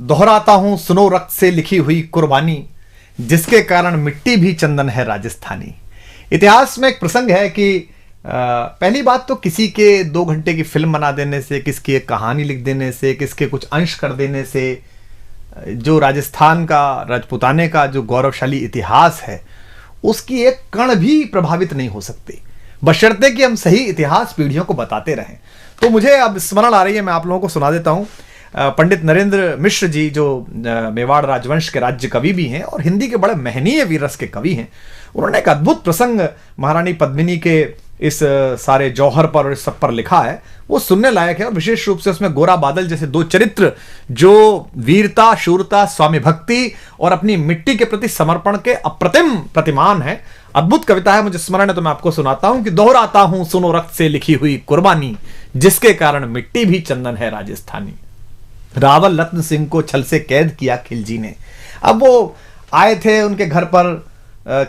दोहराता हूं सुनो रक्त से लिखी हुई कुर्बानी, जिसके कारण मिट्टी भी चंदन है राजस्थानी। इतिहास में एक प्रसंग है कि पहली बात तो किसी के 2 घंटे की फिल्म बना देने से, किसकी एक कहानी लिख देने से, किसके कुछ अंश कर देने से जो राजस्थान का, राजपूताने का जो गौरवशाली इतिहास है उसकी एक कण भी प्रभावित नहीं हो सकती, बशर्ते कि हम सही इतिहास पीढ़ियों को बताते रहें। तो मुझे अब स्मरण आ रही है, मैं आप लोगों को सुना देता हूं। पंडित नरेंद्र मिश्र जी जो मेवाड़ राजवंश के राज्य कवि भी हैं और हिंदी के बड़े महनीय वीररस के कवि हैं, उन्होंने एक अद्भुत प्रसंग महारानी पद्मिनी के इस सारे जौहर पर और इस सब पर लिखा है। वो सुनने लायक है और विशेष रूप से उसमें गोरा बादल जैसे 2 चरित्र जो वीरता, शूरता, स्वामी भक्ति और अपनी मिट्टी के प्रति समर्पण के अप्रतिम प्रतिमान है। अद्भुत कविता है, मुझे स्मरण है तो मैं आपको सुनाता हूं कि दोहराता हूं सुनो रक्त से लिखी हुई कुर्बानी, जिसके कारण मिट्टी भी चंदन है राजस्थानी। रावल रत्न सिंह को छल से कैद किया खिलजी ने। अब वो आए थे उनके घर पर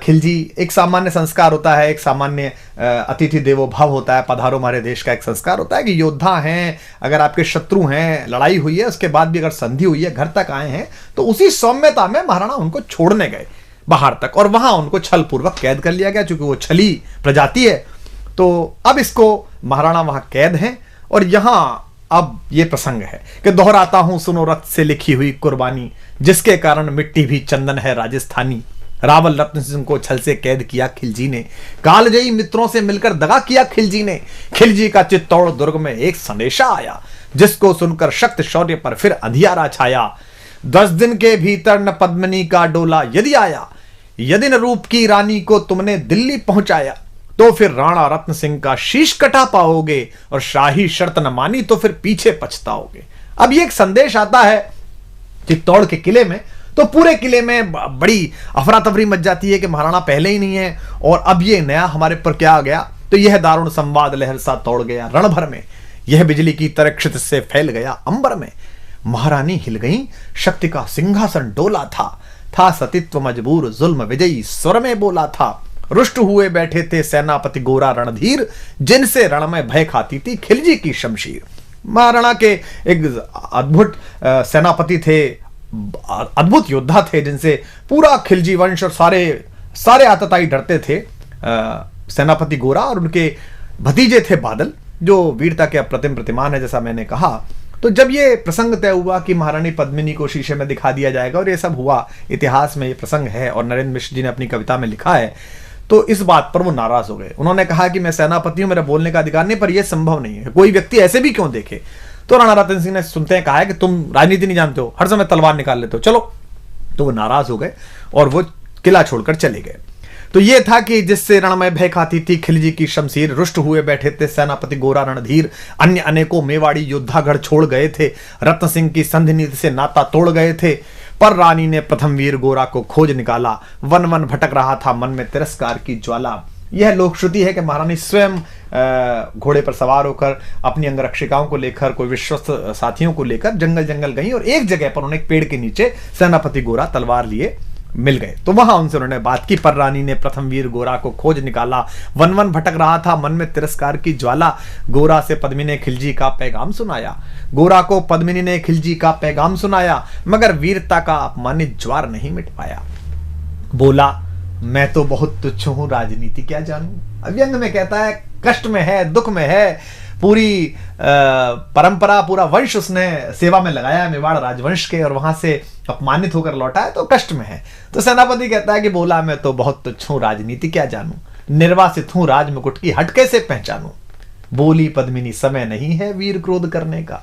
खिलजी, एक सामान्य संस्कार होता है, एक सामान्य अतिथि देवो भव होता है, पधारो हमारे देश का एक संस्कार होता है कि योद्धा हैं, अगर आपके शत्रु हैं, लड़ाई हुई है, उसके बाद भी अगर संधि हुई है, घर तक आए हैं, तो उसी सौम्यता में महाराणा उनको छोड़ने गए बाहर तक और वहां उनको छल पूर्वक कैद कर लिया गया, क्योंकि वो छली प्रजाति है। तो अब इसको महाराणा वहां कैद हैं और यहां अब ये प्रसंग है कि दोहराता हूं सुनो रक्त से लिखी हुई कुर्बानी, जिसके कारण मिट्टी भी चंदन है राजस्थानी। रावल रत्न सिंह को छल से कैद किया खिलजी ने, कालजयी मित्रों से मिलकर दगा किया खिलजी ने। खिलजी का चित्तौड़ दुर्ग में एक संदेशा आया, जिसको सुनकर शक्त शौर्य पर फिर अंधियारा छाया। 10 दिन के भीतर न पद्मिनी का डोला यदि आया, यदि न रूप की रानी को तुमने दिल्ली पहुंचाया, तो फिर राणा रत्न सिंह का शीश कटा पाओगे और शाही शर्त न मानी तो फिर पीछे पछताओगे। अब ये एक संदेश आता है चित्तौड़ के किले में, तो पूरे किले में बड़ी अफरा तफरी मच जाती है कि महाराणा पहले ही नहीं है और अब ये नया हमारे पर क्या आ गया। तो यह दारुण संवाद लहर सा तोड़ गया रण भर में, यह बिजली की तरह क्षित से फैल गया अंबर में। महारानी हिल गई, शक्ति का सिंहासन डोला था सतीत्व मजबूर जुल्म विजयी स्वर में बोला था। रुष्ट हुए बैठे थे सेनापति गोरा रणधीर, जिनसे रण में भय खाती थी खिलजी की शमशीर। महाराणा के एक अद्भुत सेनापति थे, अद्भुत योद्धा थे, जिनसे पूरा खिलजी वंश और सारे आतताई डरते थे। सेनापति गोरा और उनके भतीजे थे बादल, जो वीरता के अप्रतिम प्रतिमान है, जैसा मैंने कहा। तो जब ये प्रसंग तय हुआ कि महारानी पद्मिनी को शीशे में दिखा दिया जाएगा और ये सब हुआ, इतिहास में ये प्रसंग है और नरेंद्र मिश्र जी ने अपनी कविता में लिखा है, तो इस बात पर वो नाराज हो गए। उन्होंने कहा कि मैं सेनापति हूं, मेरा बोलने का अधिकार नहीं, पर यह संभव नहीं है, कोई व्यक्ति ऐसे भी क्यों देखे। तो राणा रतन सिंह ने सुनते हैं कहा है कि तुम राजनीति नहीं जानते हो, हर समय तलवार निकाल लेते हो, चलो। तो वो नाराज हो गए और वो किला छोड़कर चले गए। तो ये था कि जिससे रण में भय खाती थी खिलजी की शमशीर, रुष्ट हुए बैठे थे सेनापति गोरा रणधीर, अन्य अनेकों मेवाड़ी योद्धागढ़ छोड़ गए थे, रत्न सिंह की संधि नीति से नाता तोड़ गए थे। पर रानी ने प्रथम वीर गोरा को खोज निकाला, वन वन भटक रहा था मन में तिरस्कार की ज्वाला। यह लोक श्रुति है कि महारानी स्वयं घोड़े पर सवार होकर अपनी अंगरक्षिकाओं को लेकर, कोई विश्वस्त साथियों को लेकर जंगल जंगल गई और एक जगह पर उन्हें एक पेड़ के नीचे सेनापति गोरा तलवार लिए मिल गए। तो वहां उनसे उन्होंने बात की। पर रानी ने प्रथम वीर गोरा को खोज निकाला, वन वन भटक रहा था मन में तिरस्कार की ज्वाला। गोरा से पद्मिनी ने खिलजी का पैगाम सुनाया, गोरा को पद्मिनी ने खिलजी का पैगाम सुनाया, मगर वीरता का अपमानित ज्वार नहीं मिट पाया। बोला मैं तो बहुत तुच्छ हूं, राजनीति क्या जानूं। व्यंग में कहता है कष्ट में है, दुख में है, पूरी परंपरा, पूरा वंश उसने सेवा में लगाया मेवाड़ राजवंश के और वहां से अपमानित होकर लौटा है, तो कष्ट में है। तो सेनापति कहता है कि बोला मैं तो बहुत तुच्छ हूं, राजनीति क्या जानूं, निर्वासित हूं राज मुकुट की हट कैसे पहचानूं। बोली पद्मिनी समय नहीं है वीर क्रोध करने का,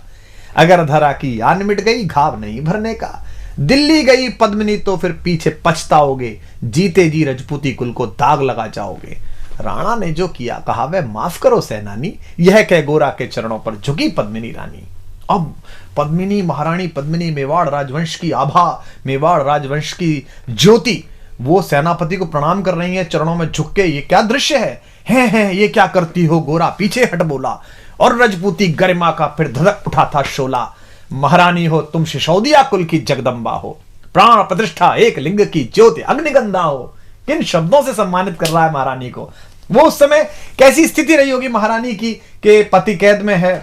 अगर धरा की आन मिट गई घाव नहीं भरने का। दिल्ली गई पद्मिनी तो फिर पीछे पछताओगे, जीते जी रजपूती कुल को दाग लगा जाओगे। राणा ने जो किया कहा वह माफ करो सेनानी, यह कह गोरा के चरणों पर झुकी पद्मिनी रानी। अब पद्मिनी, महारानी पद्मिनी, मेवाड़ राजवंश की आभा, मेवाड़ राजवंश की ज्योति, वो सेनापति को प्रणाम कर रही है चरणों में झुक के। ये क्या दृश्य है ये क्या करती हो। गोरा पीछे हट बोला और रजपूती गरिमा का फिर धधक उठा था शोला। महारानी हो तुम सिसोदिया कुल की जगदम्बा हो, प्राण प्रतिष्ठा एक लिंग की ज्योति अग्निगंधा हो। किन शब्दों से सम्मानित कर रहा है महारानी को। वो उस समय कैसी स्थिति रही होगी महारानी की कि पति कैद में है,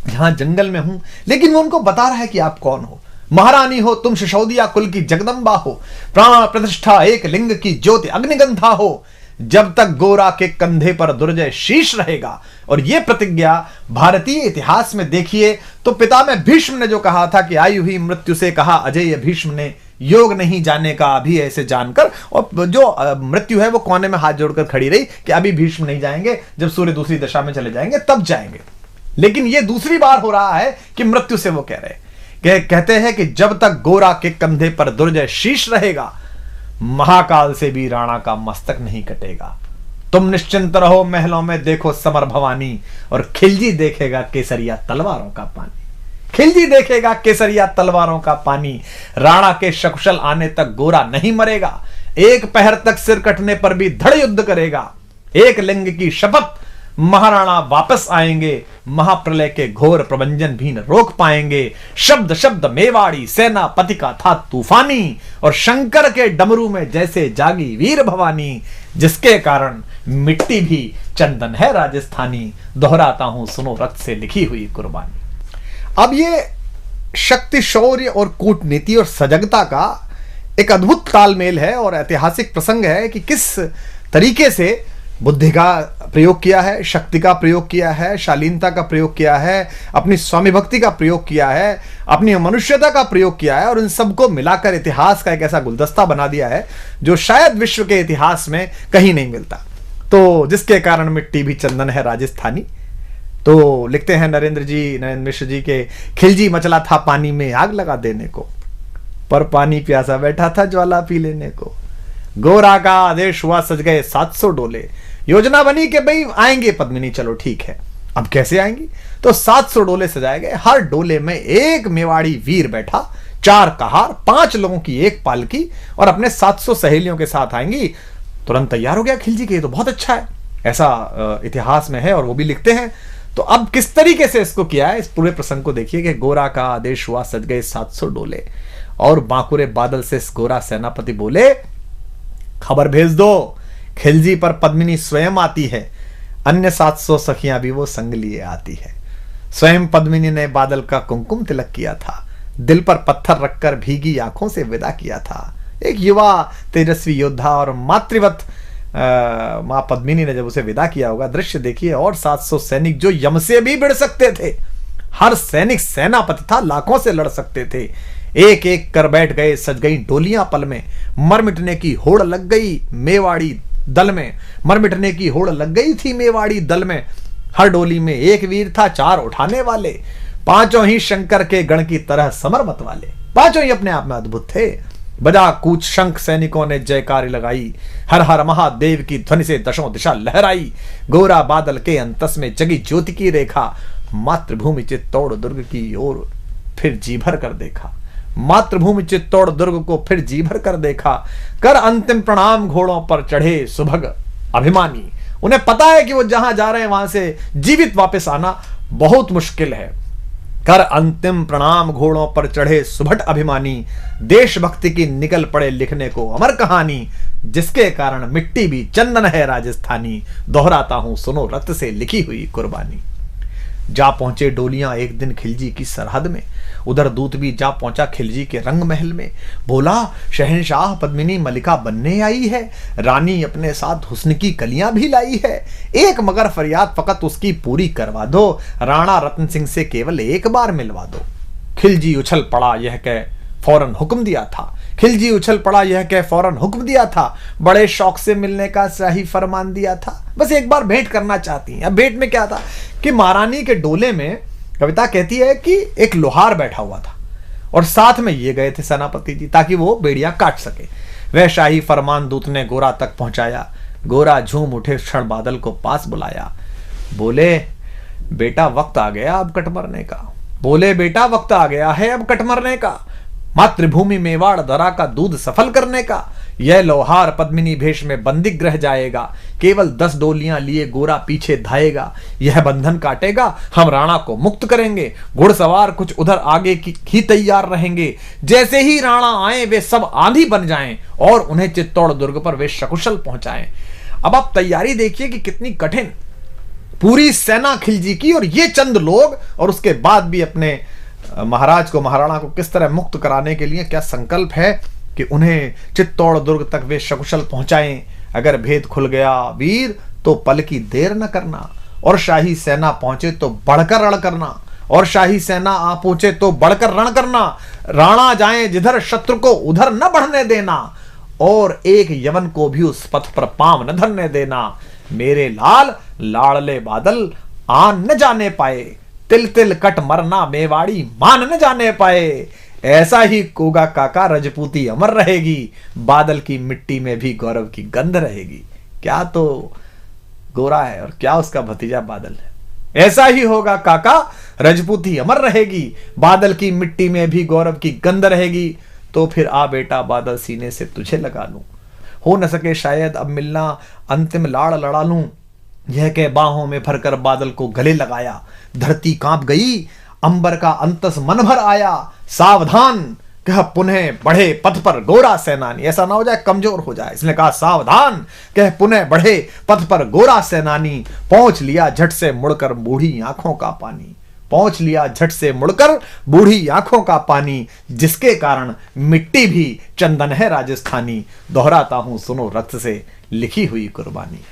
यहां जंगल में हूं, लेकिन वो उनको बता रहा है कि आप कौन हो। महारानी हो तुम सिसोदिया कुल की जगदम्बा हो, प्राण प्रतिष्ठा एक लिंग की ज्योति अग्निगंधा हो, जब तक गोरा के कंधे पर दुर्जय शीश रहेगा। और यह प्रतिज्ञा भारतीय इतिहास में देखिए तो पितामह भीष्म ने जो कहा था कि आई हुई मृत्यु से कहा अजय भीष्म ने, योग नहीं जाने का अभी ऐसे जानकर, और जो मृत्यु है वो कोने में हाथ जोड़कर खड़ी रही कि अभी भीष्म नहीं जाएंगे, जब सूर्य दूसरी दिशा में चले जाएंगे तब जाएंगे। लेकिन यह दूसरी बार हो रहा है कि मृत्यु से वो कह रहे, कहते हैं कि जब तक गोरा के कंधे पर दुर्जय शीश रहेगा, महाकाल से भी राणा का मस्तक नहीं कटेगा। तुम निश्चिंत रहो महलों में देखो समर भवानी, और खिलजी देखेगा केसरिया तलवारों का पानी। खिलजी देखेगा केसरिया तलवारों का पानी। राणा के सकुशल आने तक गोरा नहीं मरेगा, एक पहर तक सिर कटने पर भी धड़ युद्ध करेगा। एक लिंग की शपथ, महाराणा वापस आएंगे, महाप्रलय के घोर प्रबंजन भी न रोक पाएंगे। शब्द शब्द मेवाड़ी सेनापति का था तूफानी, और शंकर के डमरू में जैसे जागी वीर भवानी, जिसके कारण मिट्टी भी चंदन है राजस्थानी। दोहराता हूं सुनो रक्त से लिखी हुई कुर्बानी। अब ये शक्ति, शौर्य और कूटनीति और सजगता का एक अद्भुत तालमेल है और ऐतिहासिक प्रसंग है कि किस तरीके से बुद्धि का प्रयोग किया है, शक्ति का प्रयोग किया है, शालीनता का प्रयोग किया है, अपनी स्वामी भक्ति का प्रयोग किया है, अपनी मनुष्यता का प्रयोग किया है, और इन सबको मिलाकर इतिहास का एक ऐसा गुलदस्ता बना दिया है जो शायद विश्व के इतिहास में कहीं नहीं मिलता। तो जिसके कारण मिट्टी भी चंदन है राजस्थानी। तो लिखते हैं नरेंद्र मिश्र जी के, खिलजी मचला था पानी में आग लगा देने को, पर पानी प्यासा बैठा था ज्वाला पी लेने को। गोरा का आदेश हुआ सज गए 700 डोले, योजना बनी कि भाई आएंगे पद्मिनी, चलो ठीक है। अब कैसे आएंगी? तो 700 डोले सजाए गए, हर डोले में एक मेवाड़ी वीर बैठा, 4 कहार, 5 लोगों की एक पालकी, और अपने 700 सहेलियों के साथ आएंगी। तुरंत तैयार हो गया खिलजी के, ये तो बहुत अच्छा है, ऐसा इतिहास में है और वो भी लिखते हैं। तो अब किस तरीके से इसको किया है, इस पूरे प्रसंग को देखिए कि गोरा का आदेश हुआ सज गए 700 डोले, और बांकुरे बादल से गोरा सेनापति बोले खबर भेज दो, खिलजी पर पद्मिनी स्वयं आती है, अन्य 700 सखियां भी वो संग लिए आती है। स्वयं पद्मिनी ने बादल का कुमकुम तिलक किया था, दिल पर पत्थर रखकर भीगी आंखों से विदा किया था। एक युवा तेजस्वी योद्धा और मातृवत मां पद्मिनी ने जब उसे विदा किया होगा, दृश्य देखिए। और 700 सैनिक जो यम से भी भिड़ सकते थे, हर सैनिक सेनापति था, लाखों से लड़ सकते थे, एक एक कर बैठ गए, सज गई डोलियां पल में, मर मिटने की होड़ लग गई मेवाड़ी दल में, मर मिटने की होड़ लग गई थी मेवाड़ी दल में। हर डोली में एक वीर था, 4 उठाने वाले, पांचों ही शंकर के गण की तरह समर मत वाले, पांचों ही अपने आप में अद्भुत थे। बजा कूच शंख सैनिकों ने जयकारी लगाई, हर हर महादेव की ध्वनि से दशों दिशा लहराई। गोरा बादल के अंतस में जगी ज्योति की रेखा, मातृभूमि चित्तौड़ दुर्ग की ओर फिर जी भर कर देखा, मातृभूमि चित्तौड़ दुर्ग को फिर जी भर कर देखा। कर अंतिम प्रणाम घोड़ों पर चढ़े सुभग अभिमानी। उन्हें पता है कि वो जहां जा रहे हैं वहां से जीवित वापस आना बहुत मुश्किल है। कर अंतिम प्रणाम घोड़ों पर चढ़े सुभट अभिमानी, देशभक्ति की निकल पड़े लिखने को अमर कहानी, जिसके कारण मिट्टी भी चंदन है राजस्थानी। दोहराता हूं सुनो रक्त से लिखी हुई कुर्बानी। जा पहुंचे डोलियां एक दिन खिलजी की सरहद में, उधर दूत भी जा पहुंचा खिलजी के रंग महल में। बोला शहंशाह पद्मिनी मलिका बनने आई है, रानी अपने साथ हुस्न की कलियां भी लाई है। एक मगर फरियाद फकत उसकी पूरी करवा दो, राणा रतन सिंह से केवल एक बार मिलवा दो। खिलजी उछल पड़ा यह कह फौरन हुक्म दिया था, खिलजी उछल पड़ा यह कह फौरन हुक्म दिया था, बड़े शौक से मिलने का शाही फरमान दिया था। बस एक बार भेंट करना चाहती हैं। अब भेंट में क्या था कि महारानी के डोले में कविता कहती है कि एक लोहार बैठा हुआ था और साथ में ये गए थे सेनापति जी, ताकि वो बेड़ियां काट सके। वह शाही फरमान दूत ने गोरा तक पहुंचाया। गोरा झूम उठे, क्षण बादल को पास बुलाया। बोले बेटा वक्त आ गया अब कट मरने का, बोले बेटा वक्त आ गया है अब कट मरने का, मातृभूमि मेवाड़ दरा का दूध सफल करने का। यह लोहार पद्मिनी भेष में बंदी ग्रह जाएगा, केवल 10 डोलियां लिए गोरा पीछे धाएगा। यह बंधन काटेगा, हम राणा को मुक्त करेंगे। घुड़सवार कुछ उधर आगे की ही तैयार रहेंगे, जैसे ही राणा आए वे सब आंधी बन जाएं और उन्हें चित्तौड़ दुर्ग पर वे सकुशल पहुंचाएं। अब आप तैयारी देखिए कि कितनी कठिन, पूरी सेना खिलजी की और ये चंद लोग, और उसके बाद भी अपने महाराज को, महाराणा को किस तरह मुक्त कराने के लिए क्या संकल्प है कि उन्हें चित्तौड़ दुर्ग तक वे सकुशल पहुंचाएं। अगर भेद खुल गया वीर तो पल की देर न करना, और शाही सेना पहुंचे तो बढ़कर रण करना, और शाही सेना आ पहुंचे तो बढ़कर रण करना। राणा जाए जिधर शत्रु को उधर न बढ़ने देना, और एक यवन को भी उस पथ पर पांव न धरने देना। मेरे लाल लाड़ले बादल आन न जाने पाए, तिल तिल कट मरना मेवाड़ी मान न जाने पाए। ऐसा ही कोगा काका रजपूती अमर रहेगी, बादल की मिट्टी में भी गौरव की गंध रहेगी। क्या तो गोरा है और क्या उसका भतीजा बादल है। ऐसा ही होगा काका, रजपूती अमर रहेगी, बादल की मिट्टी में भी गौरव की गंध रहेगी। तो फिर आ बेटा बादल सीने से तुझे लगा लूं, हो न सके शायद अब मिलना, अंतिम लाड़ लड़ा लूं। यह कह बाहों में भरकर बादल को गले लगाया। धरती कांप गई, अंबर का अंतस मन भर आया। सावधान कह पुनः बढ़े पथ पर गोरा सेनानी। ऐसा ना हो जाए कमजोर हो जाए, इसने कहा सावधान कह पुनः बढ़े पथ पर गोरा सेनानी। पहुंच लिया झट से मुड़कर बूढ़ी आंखों का पानी, पहुंच लिया झट से मुड़कर बूढ़ी आंखों का पानी। जिसके कारण मिट्टी भी चंदन है राजस्थानी, दोहराता हूं सुनो रक्त से लिखी हुई कुर्बानी।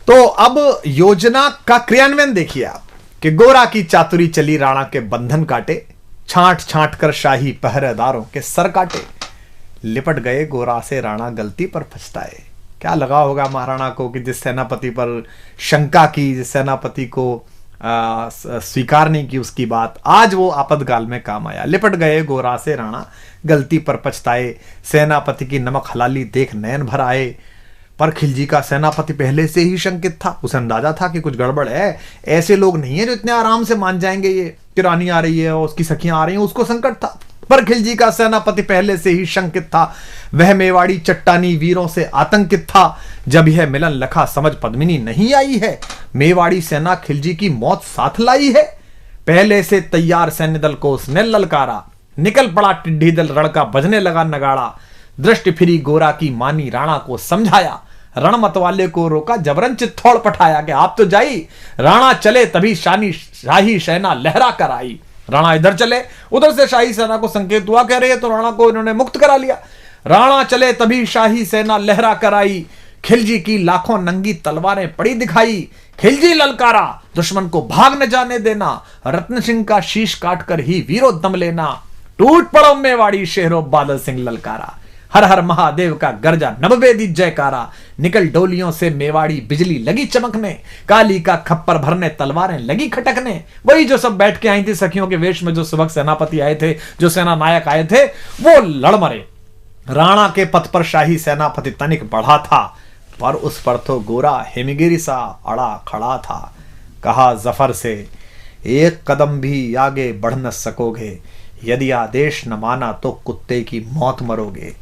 तो अब योजना का क्रियान्वयन देखिए आप कि गोरा की चातुरी चली, राणा के बंधन काटे, छांट छांट कर शाही पहरेदारों के सर काटे। लिपट गए गोरा से राणा गलती पर पछताए। क्या लगा होगा महाराणा को कि जिस सेनापति पर शंका की, जिस सेनापति को स्वीकार नहीं की उसकी बात, आज वो आपातकाल में काम आया। लिपट गए गोरा से राणा गलती पर पछताए, सेनापति की नमक हलाली देख नयन भर आए। पर खिलजी का सेनापति पहले से ही शंकित था, उसे अंदाजा था कि कुछ गड़बड़ है। ऐसे लोग नहीं है जो इतने आराम से मान जाएंगे ये कि रानी आ रही है और उसकी सखियां आ रही हैं, उसको संकट था। पर खिलजी का सेनापति पहले से ही शंकित था, वह मेवाड़ी चट्टानी वीरों से आतंकित था। जब यह मिलन लखा समझ पद्मिनी नहीं आई है, मेवाड़ी सेना खिलजी की मौत साथ लाई है। पहले से तैयार सैन्य दल को उसने ललकारा, निकल पड़ा टिड्डी दल, रण का बजने लगा नगाड़ा। दृष्टि फिरी गोरा की मानी, राणा को समझाया, रण मतवाले को रोका, जबरन चित्तौड़ पठाया कि आप तो जाई। राणा चले तभी शाही सेना लहरा कर आई। राणा इधर चले, उधर से शाही सेना को संकेत हुआ, कह रहे हैं तो राणा को इन्होंने मुक्त करा लिया। राणा चले तभी शाही सेना लहरा कर आई। खिलजी की लाखों नंगी तलवारें पड़ी दिखाई। खिलजी ललकारा, दुश्मन को भाग न जाने देना, रत्न सिंह का शीश काटकर ही वीरो दम लेना। टूट पड़ो मेवाड़ी शेरो, बादल सिंह ललकारा। हर हर महादेव का गर्जा, नववेदी जयकारा। निकल डोलियों से मेवाड़ी बिजली लगी चमकने, काली का खप्पर भरने तलवारें लगी खटकने। वही जो सब बैठ के आई थी सखियों के वेश में, जो सुबह सेनापति आए थे, जो सेना नायक आए थे, वो लड़ मरे। राणा के पथ पर शाही सेनापति तनिक बढ़ा था, पर उस पर तो गोरा हिमगिरी सा अड़ा खड़ा था। कहा जफर से, एक कदम भी आगे बढ़ न सकोगे, यदि आदेश न माना तो कुत्ते की मौत मरोगे।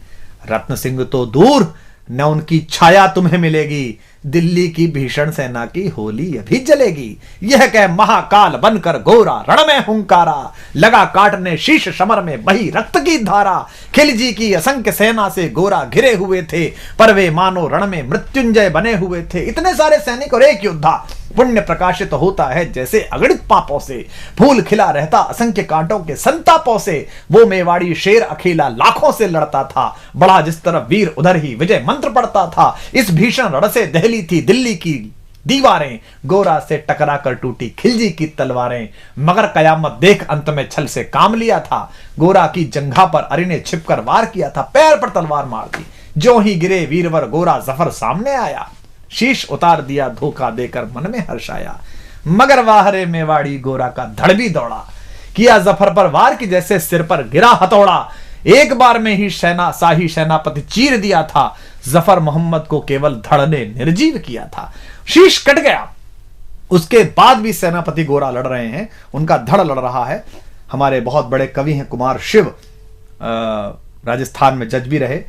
रत्न सिंह तो दूर, न उनकी छाया तुम्हें मिलेगी, दिल्ली की भीषण सेना की होली अभी जलेगी। यह कह महाकाल बनकर गोरा रण में हुंकारा, लगा काटने शीश समर में बही रक्त की धारा। खिलजी की असंख्य सेना से गोरा घिरे हुए थे, पर वे मानो रण में मृत्युंजय बने हुए थे। इतने सारे सैनिक और एक योद्धा, पुण्य प्रकाशित होता है जैसे अगणित पापों से, फूल खिला रहता असंख्य कांटों के संतापों से। वो मेवाड़ी शेर अकेला लाखों से लड़ता था, बड़ा जिस तरफ वीर उधर ही विजय मंत्र पढ़ता था। इस भीषण रण से दहली थी दिल्ली की दीवारें, गोरा से टकरा कर टूटी खिलजी की तलवारें। मगर कयामत देख अंत में छल से काम लिया था, गोरा की जंघा पर अरि ने छिपकर वार किया था, पैर पर तलवार मार दी। जो ही गिरे वीरवर गोरा जफर सामने आया, शीश उतार दिया धोखा देकर मन में हर्ष आया। मगर वाहरे मेवाड़ी गोरा का धड़ भी दौड़ा, किया जफर पर वार की जैसे सिर पर गिरा हथौड़ा। एक बार में ही शाही सेनापति चीर दिया था, जफर मोहम्मद को केवल धड़ ने निर्जीव किया था। शीश कट गया, उसके बाद भी सेनापति गोरा लड़ रहे हैं, उनका धड़ लड़ रहा है। हमारे बहुत बड़े कवि हैं कुमार शिव, राजस्थान में जज भी रहे।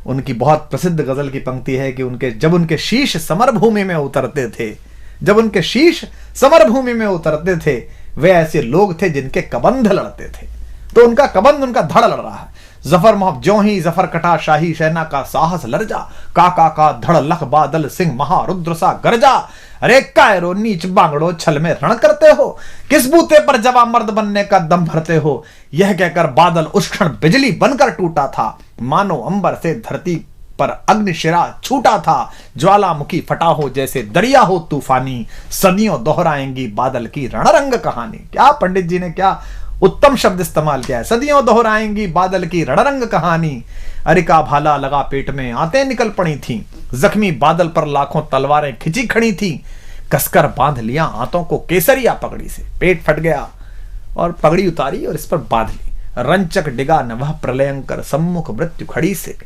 उनकी बहुत प्रसिद्ध गजल की पंक्ति है कि जब उनके शीश समर भूमि में उतरते थे, जब उनके शीश समर भूमि में उतरते थे, वे ऐसे लोग थे जिनके कबंध लड़ते थे। तो उनका कबंध, उनका धड़ लड़ रहा है। जफर मोहब ज्यों ही जफर कटा शाही सेना का साहस लरजा, काका का धड़ लख बादल सिंह महारुद्र सा गरजा। अरे कायरो नीच बांगड़ो छल में रण करते हो, किस बूते पर जवा मर्द बनने का दम भरते हो। यह कहकर बादल उस क्षण बिजली बनकर टूटा था, मानो अंबर से धरती पर अग्निशिरा छूटा था। ज्वालामुखी फटा हो जैसे दरिया हो तूफानी, सदियों दोहराएंगी बादल की रणरंग कहानी। क्या पंडित जी ने क्या उत्तम शब्द इस्तेमाल किया है, सदियों दोहराएंगी बादल की रणरंग कहानी। अरिका भाला लगा पेट में आंतें निकल पड़ी थी, जख्मी बादल पर लाखों तलवारें खिंची खड़ी थी। कसकर बांध लिया आंतों को केसरिया पगड़ी से, पेट फट गया और पगड़ी उतारी और इस पर बांध ली। रंचक डिगा न वह प्रलयंकर सम्मुख मृत्यु खड़ी से।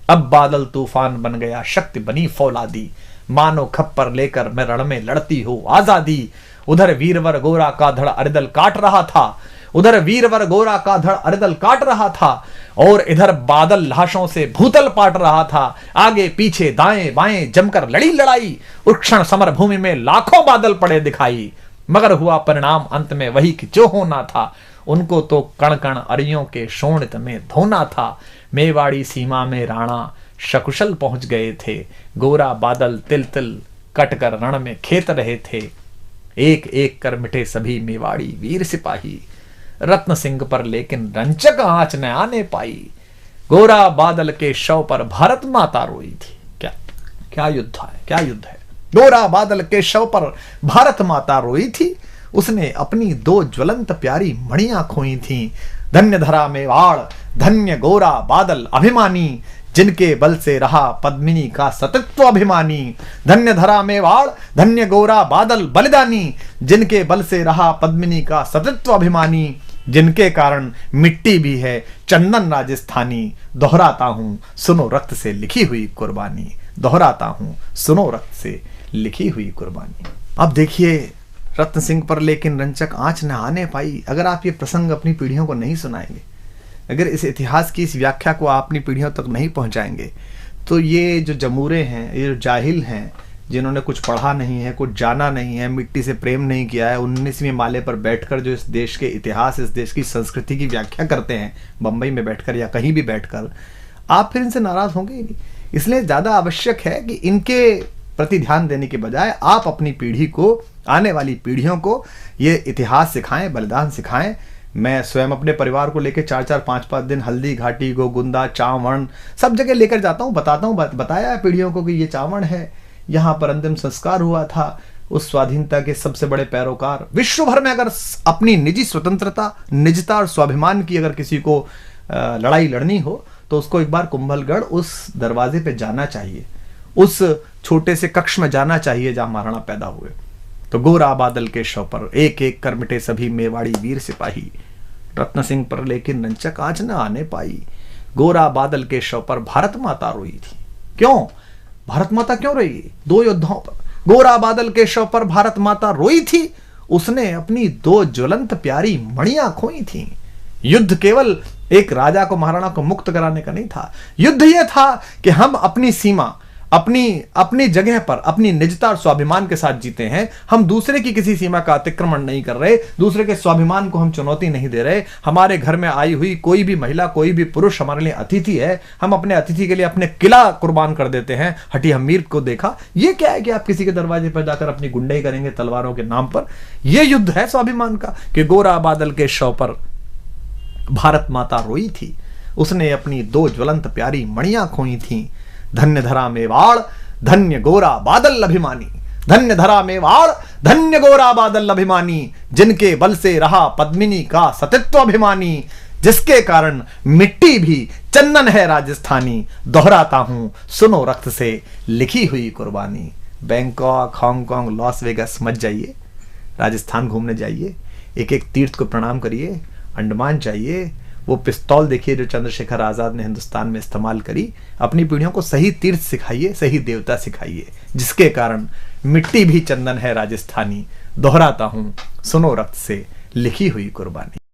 अब बादल तूफान बन गया शक्ति बनी फौलादी, मानो खप्पर लेकर मैं रण में लड़ती हो आजादी। उधर वीरवर गोरा का धड़ अरिदल काट रहा था, उधर वीरवर गोरा का धड़ अरिदल काट रहा था, और इधर बादल लाशों से भूतल पाट रहा था। आगे पीछे दाएं बाएं जमकर लड़ी लड़ाई, उस क्षण समर भूमि में लाखों बादल पड़े दिखाई। मगर हुआ परिणाम अंत में वही कि जो होना था, उनको तो कण कण अरियों के शोणित में धोना था। मेवाड़ी सीमा में राणा सकुशल पहुंच गए थे, गोरा बादल तिल तिल कटकर रण में खेत रहे थे। एक एक कर मिटे सभी मेवाड़ी वीर सिपाही, रत्न सिंह पर लेकिन रंचक आंच न आने पाई। गोरा बादल के शव पर भारत माता रोई थी। क्या क्या युद्ध है, क्या युद्ध है। गोरा बादल के शव पर भारत माता रोई थी, उसने अपनी दो ज्वलंत प्यारी मणियां खोई थी। धन्य धरा मेवाड़, धन्य गोरा बादल अभिमानी, जिनके बल से रहा पद्मिनी का सतत्व अभिमानी। धन्य धरा मेवाड़, धन्य गोरा बादल बलिदानी, जिनके बल से रहा पद्मिनी का सतत्व अभिमानी। जिनके कारण मिट्टी भी है चंदन राजस्थानी, दोहराता हूं सुनो रक्त से लिखी हुई कुर्बानी। दोहराता हूं सुनो रक्त से लिखी हुई कुर्बानी। अब देखिए रत्न सिंह पर लेकिन रंचक आंच न आने पाई। अगर आप ये प्रसंग अपनी पीढ़ियों को नहीं सुनाएंगे, अगर इस इतिहास की इस व्याख्या को आप अपनी पीढ़ियों तक नहीं पहुंचाएंगे, तो ये जो जमूरे हैं, ये जो जाहिल हैं, जिन्होंने कुछ पढ़ा नहीं है, कुछ जाना नहीं है, मिट्टी से प्रेम नहीं किया है, 19वीं माले पर बैठकर जो इस देश के इतिहास, इस देश की संस्कृति की व्याख्या करते हैं, बंबई में बैठकर या कहीं भी बैठकर, आप फिर इनसे नाराज होंगे ही नहीं। इसलिए ज़्यादा आवश्यक है कि इनके प्रति ध्यान देने के बजाय आप अपनी पीढ़ी को, आने वाली पीढ़ियों को ये इतिहास सिखाएं, बलिदान सिखाएं। मैं स्वयं अपने परिवार को लेकर 4-4, 5-5 दिन हल्दी घाटी, गोगुंदा, चावण सब जगह लेकर जाता हूँ, बताता हूँ, बताया है पीढ़ियों को कि ये चावण है, यहाँ पर अंतिम संस्कार हुआ था उस स्वाधीनता के सबसे बड़े पैरोकार। विश्व भर में अगर अपनी निजी स्वतंत्रता, निजता और स्वाभिमान की अगर किसी को लड़ाई लड़नी हो, तो उसको एक बार कुंभलगढ़ उस दरवाजे पे जाना चाहिए, उस छोटे से कक्ष में जाना चाहिए जहां महाराणा पैदा हुए। तो गोरा बादल के शव पर एक एक कर मिटे सभी मेवाड़ी वीर सिपाही, रत्न सिंह पर लेकिन रंचक आंच न आने पाई। गोरा बादल के शव पर भारत माता रोई थी। क्यों भारत माता क्यों रोई? दो योद्धाओं पर। गोरा बादल के शव पर भारत माता रोई थी, उसने अपनी दो ज्वलंत प्यारी मणियां खोई थी। युद्ध केवल एक राजा को, महाराणा को मुक्त कराने का नहीं था। युद्ध यह था कि हम अपनी सीमा, अपनी जगह पर अपनी निजता और स्वाभिमान के साथ जीते हैं। हम दूसरे की किसी सीमा का अतिक्रमण नहीं कर रहे, दूसरे के स्वाभिमान को हम चुनौती नहीं दे रहे। हमारे घर में आई हुई कोई भी महिला, कोई भी पुरुष हमारे लिए अतिथि है, हम अपने अतिथि के लिए अपने किला कुर्बान कर देते हैं। हटी हमीर को देखा, ये क्या है कि आप किसी के दरवाजे पर जाकर अपनी गुंडाई करेंगे तलवारों के नाम पर। यह युद्ध है स्वाभिमान का कि गोरा बादल के शव पर भारत माता रोई थी, उसने अपनी दो ज्वलंत प्यारी मणियां खोई थी। धन्य धरा मेवाड़, धन्य गोरा बादल अभिमानी, धन्य धरा मेवाड़, धन्य गोरा बादल अभिमानी, जिनके बल से रहा पद्मिनी का सतत्व अभिमानी, जिसके कारण मिट्टी भी चंदन है राजस्थानी। दोहराता हूं सुनो रक्त से लिखी हुई कुर्बानी। बैंकॉक, हांगकांग, लॉस वेगस मत जाइए, राजस्थान घूमने जाइए, एक एक तीर्थ को प्रणाम करिए। अंडमान जाइए, वो पिस्तौल देखिए जो चंद्रशेखर आजाद ने हिंदुस्तान में इस्तेमाल करी। अपनी पीढ़ियों को सही तीर्थ सिखाइए, सही देवता सिखाइए, जिसके कारण मिट्टी भी चंदन है राजस्थानी। दोहराता हूं सुनो रक्त से लिखी हुई कुर्बानी।